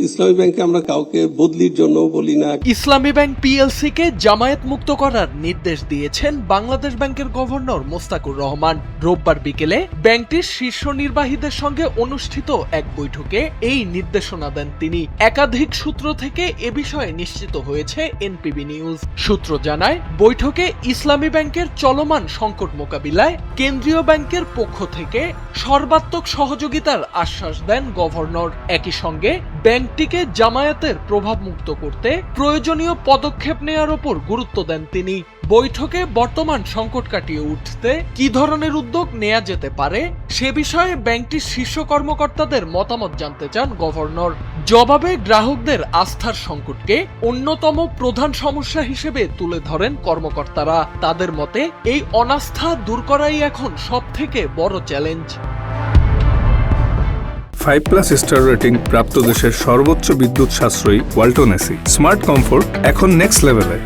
ইসলামী ব্যাংকে আমরা কাউকে বদলির জন্য বলি না। ইসলামী ব্যাংক পিএলসি কে জামায়াত মুক্ত করার নির্দেশ দিয়েছেন বাংলাদেশ ব্যাংকের গভর্নর মোস্তাকুর রহমান। রোববার বিকেলে ব্যাংকটির শীর্ষ নির্বাহীদের সঙ্গে অনুষ্ঠিত এক বৈঠকে এই নির্দেশনা দেন তিনি। একাধিক সূত্র থেকে এ বিষয়ে নিশ্চিত হয়েছে এনপিবি নিউজ। সূত্র জানায়, বৈঠকে ইসলামী ব্যাংকের চলমান সংকট মোকাবিলায় কেন্দ্রীয় ব্যাংকের পক্ষ থেকে সর্বাত্মক সহযোগিতার আশ্বাস দেন গভর্নর। একই সঙ্গে ব্যাংকটিকে জামায়াতের প্রভাব মুক্ত করতে প্রয়োজনীয় পদক্ষেপ নেওয়ার উপর গুরুত্ব দেন তিনি। বৈঠকে বর্তমান সংকট কাটিয়ে উঠতে কি ধরনের উদ্যোগ নেওয়া যেতে পারে সে বিষয়ে ব্যাংকটির শীর্ষ কর্মকর্তাদের মতামত জানতে চান গভর্নর। জবাবে গ্রাহকদের আস্থার সংকটকে অন্যতম প্রধান সমস্যা হিসেবে তুলে ধরেন কর্মকর্তারা। তাদের মতে এই অনাস্থা দূর করাই এখন সবথেকে বড় চ্যালেঞ্জ। 5+ স্টার রেটিং প্রাপ্ত দেশের সর্বোচ্চ বিদ্যুৎ সাশ্রয়ী ওয়ালটন এসি। স্মার্ট কমফোর্ট এখন নেক্সট লেভেলে।